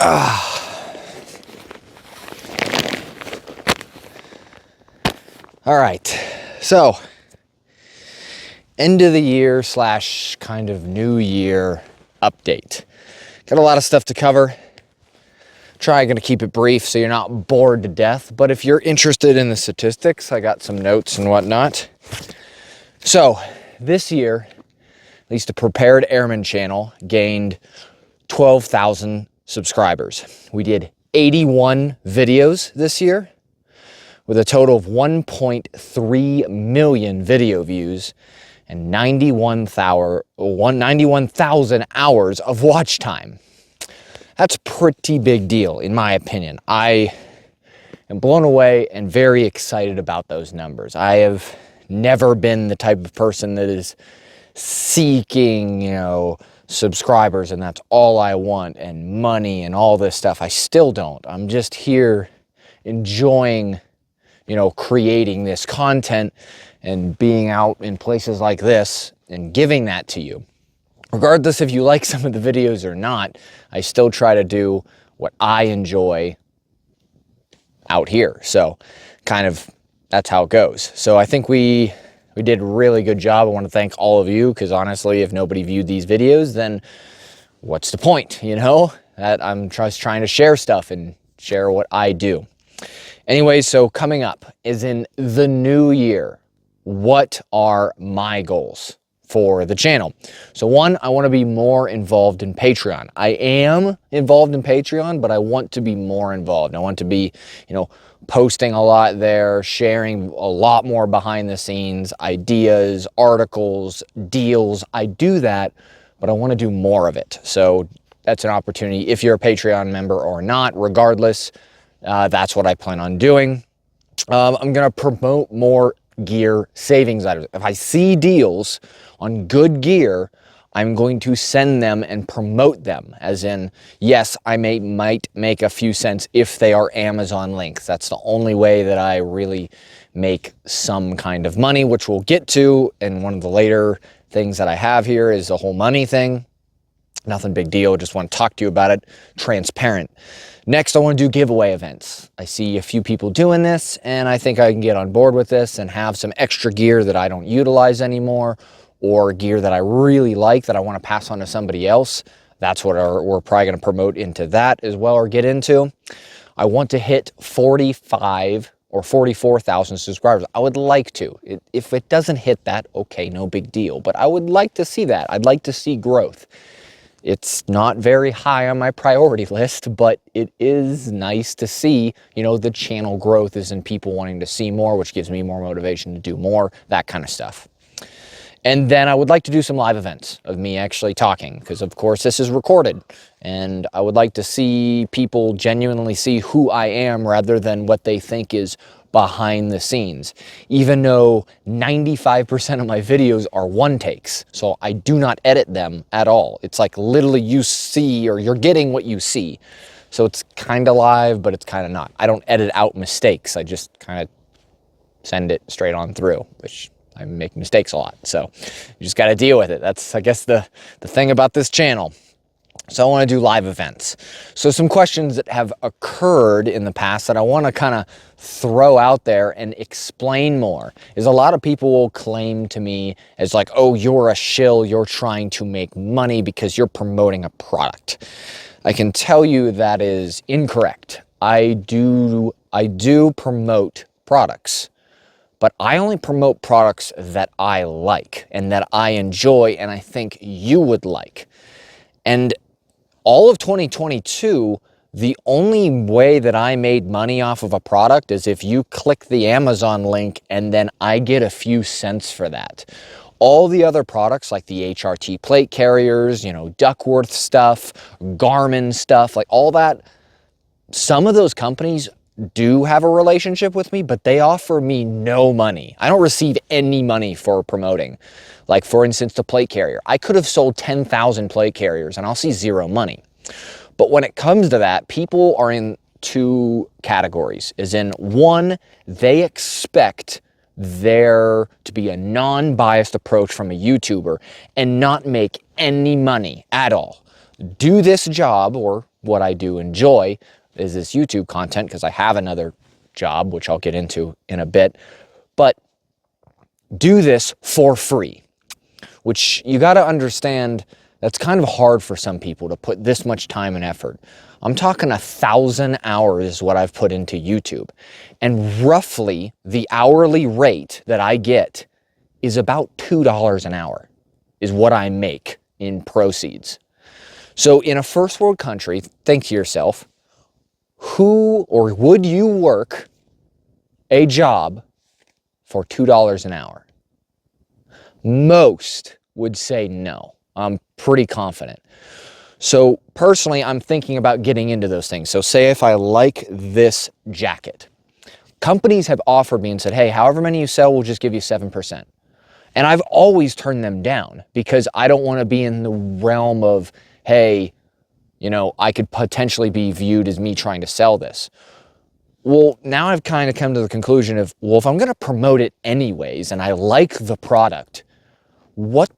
All right, so end of the year slash kind of new year update. Got a lot of stuff to cover. Going to keep it brief so you're not bored to death, but if you're interested in the statistics, I got some notes and whatnot. So this year, at least the Prepared Airman channel gained 12,000 subscribers. We did 81 videos this year with a total of 1.3 million video views and 91,000 hours of watch time. That's a pretty big deal, in my opinion. I am blown away and very excited about those numbers. I have never been the type of person that is seeking, subscribers and that's all I want and money and all this stuff. I still don't. I'm just here enjoying, creating this content and being out in places like this and giving that to you. Regardless if you like some of the videos or not, I still try to do what I enjoy out here. So kind of that's how it goes. So I think we did a really good job. I want to thank all of you because honestly, if nobody viewed these videos, then what's the point, that I'm just trying to share stuff and share what I do. Anyway, so coming up is in the new year. What are my goals for the channel? So one, I want to be more involved in Patreon. I am involved in Patreon, but I want to be more involved. I want to be, posting a lot there, sharing a lot more behind the scenes, ideas, articles, deals. I do that, but I want to do more of it. So that's an opportunity if you're a Patreon member or not. Regardless, that's what I plan on doing. I'm going to promote more gear savings items. If I see deals on good gear, I'm going to send them and promote them, as in, yes, I might make a few cents if they are Amazon links. That's the only way that I really make some kind of money, which we'll get to. And one of the later things that I have here is the whole money thing. Nothing big deal, just want to talk to you about it. Transparent. Next, I want to do giveaway events. I see a few people doing this, and I think I can get on board with this and have some extra gear that I don't utilize anymore, or gear that I really like that I want to pass on to somebody else. That's what we're probably going to promote into that as well, or get into. I want to hit 45 or 44,000 subscribers. I would like to. If it doesn't hit that, okay, no big deal. But I would like to see that. I'd like to see growth. It's not very high on my priority list, but it is nice to see, the channel growth is in people wanting to see more, which gives me more motivation to do more, that kind of stuff. And then I would like to do some live events of me actually talking, because of course this is recorded, and I would like to see people genuinely see who I am rather than what they think is behind the scenes, even though 95% of my videos are one takes. So I do not edit them at all. It's like literally you see, or you're getting what you see. So it's kind of live, but it's kind of not. I don't edit out mistakes. I just kind of send it straight on through, which I make mistakes a lot. So you just got to deal with it. That's, I guess, the thing about this channel. So I want to do live events. So some questions that have occurred in the past that I want to kind of throw out there and explain more is a lot of people will claim to me as like, oh, you're a shill, you're trying to make money because you're promoting a product. I can tell you that is incorrect. I do promote products, but I only promote products that I like and that I enjoy and I think you would like. And all of 2022, the only way that I made money off of a product is if you click the Amazon link and then I get a few cents for that. All the other products like the HRT plate carriers, Duckworth stuff, Garmin stuff, like all that, some of those companies do have a relationship with me, but they offer me no money. I don't receive any money for promoting. Like for instance, the plate carrier. I could have sold 10,000 plate carriers and I'll see zero money. But when it comes to that, people are in two categories. As in, one, they expect there to be a non-biased approach from a YouTuber and not make any money at all. Do this job or what I do enjoy is this YouTube content, because I have another job, which I'll get into in a bit, but do this for free, which you got to understand that's kind of hard for some people to put this much time and effort. I'm talking 1,000 hours is what I've put into YouTube, and roughly the hourly rate that I get is about $2 an hour is what I make in proceeds. So in a first world country, think to yourself, who or would you work a job for $2 an hour? Most would say no. I'm pretty confident. So personally, I'm thinking about getting into those things. So say if I like this jacket, companies have offered me and said, hey, however many you sell, we'll just give you 7%. And I've always turned them down because I don't want to be in the realm of, hey, you know, I could potentially be viewed as me trying to sell this. Well, now I've kind of come to the conclusion of, well, if I'm going to promote it anyways, and I like the product, what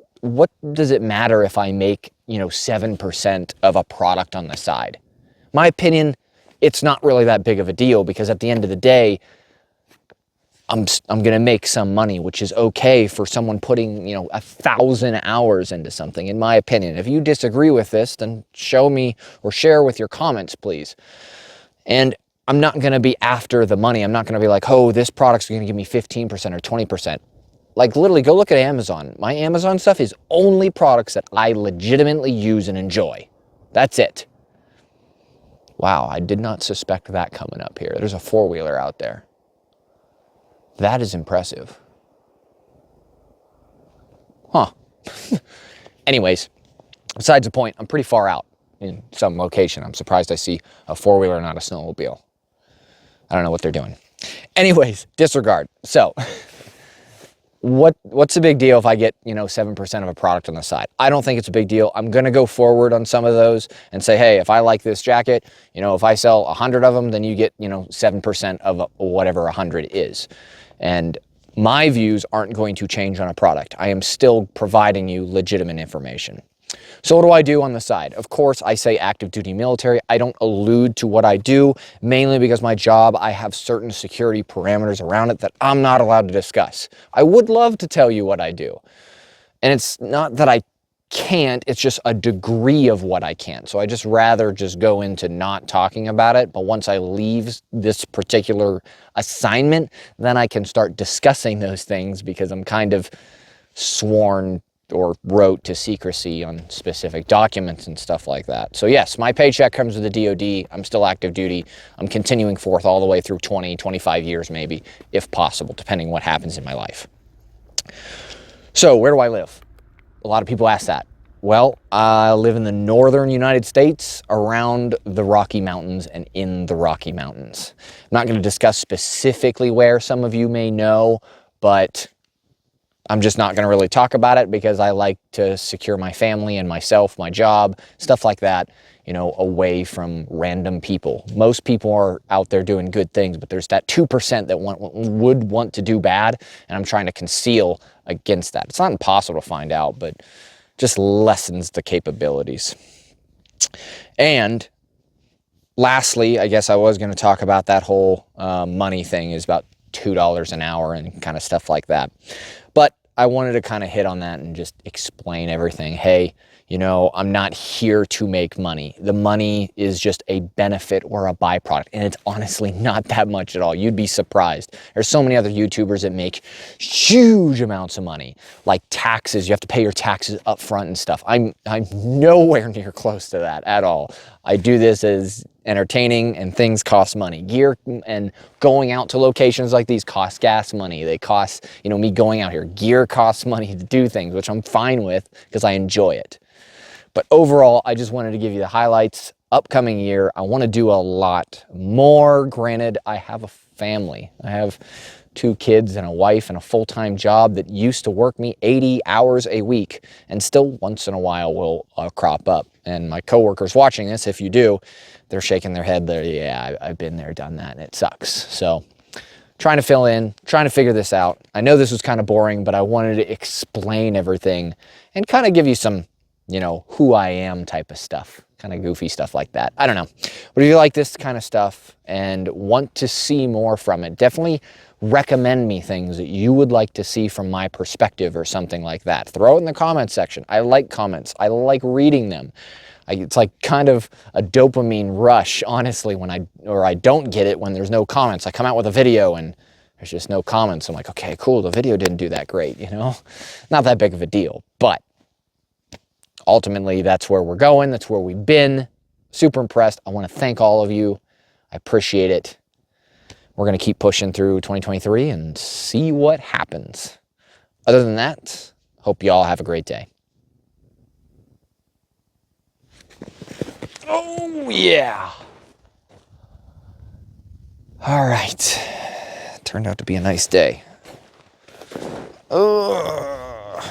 does it matter if I make, 7% of a product on the side? My opinion, it's not really that big of a deal, because at the end of the day, I'm going to make some money, which is okay for someone putting, 1,000 hours into something, in my opinion. If you disagree with this, then show me or share with your comments, please. And I'm not going to be after the money. I'm not going to be like, oh, this product's going to give me 15% or 20%. Like, literally, go look at Amazon. My Amazon stuff is only products that I legitimately use and enjoy. That's it. Wow, I did not suspect that coming up here. There's a four-wheeler out there. That is impressive. Huh. Anyways, besides the point, I'm pretty far out in some location. I'm surprised I see a four-wheeler, not a snowmobile. I don't know what they're doing. Anyways, disregard. So, what's the big deal if I get, 7% of a product on the side? I don't think it's a big deal. I'm going to go forward on some of those and say, hey, if I like this jacket, if I sell 100 of them, then you get, 7% of whatever 100 is. And my views aren't going to change on a product. I am still providing you legitimate information. So what do I do on the side? Of course, I say active duty military. I don't allude to what I do, mainly because my job, I have certain security parameters around it that I'm not allowed to discuss. I would love to tell you what I do. And it's not that I can't, it's just a degree of what I can. So I just rather just go into not talking about it. But once I leave this particular assignment, then I can start discussing those things, because I'm kind of sworn or wrote to secrecy on specific documents and stuff like that. So yes, my paycheck comes with the DoD. I'm still active duty. I'm continuing forth all the way through 20, 25 years maybe, if possible, depending what happens in my life. So where do I live? A lot of people ask that. Well, I live in the northern United States, around the Rocky Mountains and in the Rocky Mountains. I'm not going to discuss specifically where. Some of you may know, but I'm just not going to really talk about it, because I like to secure my family and myself, my job, stuff like that, away from random people. Most people are out there doing good things, but there's that 2% that would want to do bad, and I'm trying to conceal against that. It's not impossible to find out, but just lessens the capabilities. And lastly, I guess I was going to talk about that whole money thing, is about $2 an hour and kind of stuff like that. But I wanted to kind of hit on that and just explain everything. Hey, I'm not here to make money. The money is just a benefit or a byproduct, and it's honestly not that much at all. You'd be surprised. There's so many other YouTubers that make huge amounts of money, like taxes. You have to pay your taxes up front and stuff. I'm nowhere near close to that at all. I do this as entertaining, and things cost money. Gear and going out to locations like these cost gas money. They cost, me going out here. Gear costs money to do things, which I'm fine with because I enjoy it. But overall, I just wanted to give you the highlights. Upcoming year, I want to do a lot more. Granted, I have a family. I have 2 kids and a wife and a full-time job that used to work me 80 hours a week, and still once in a while will crop up. And my coworkers watching this, if you do, they're shaking their head. Yeah, I've been there, done that, and it sucks. So trying to fill in, trying to figure this out. I know this was kind of boring, but I wanted to explain everything and kind of give you some, who I am type of stuff. kind of goofy stuff like that. I don't know. But if you like this kind of stuff and want to see more from it, definitely recommend me things that you would like to see from my perspective or something like that. Throw it in the comments section. I like comments. I like reading them. It's like kind of a dopamine rush, honestly, when I don't get it when there's no comments. I come out with a video and there's just no comments. I'm like, okay, cool, the video didn't do that great, you know? Not that big of a deal, but ultimately that's where we're going. That's where we've been. Super impressed. I want to thank all of you. I appreciate it. We're going to keep pushing through 2023 and see what happens. Other than that, hope you all have a great day. Oh, yeah. All right. Turned out to be a nice day. Ugh.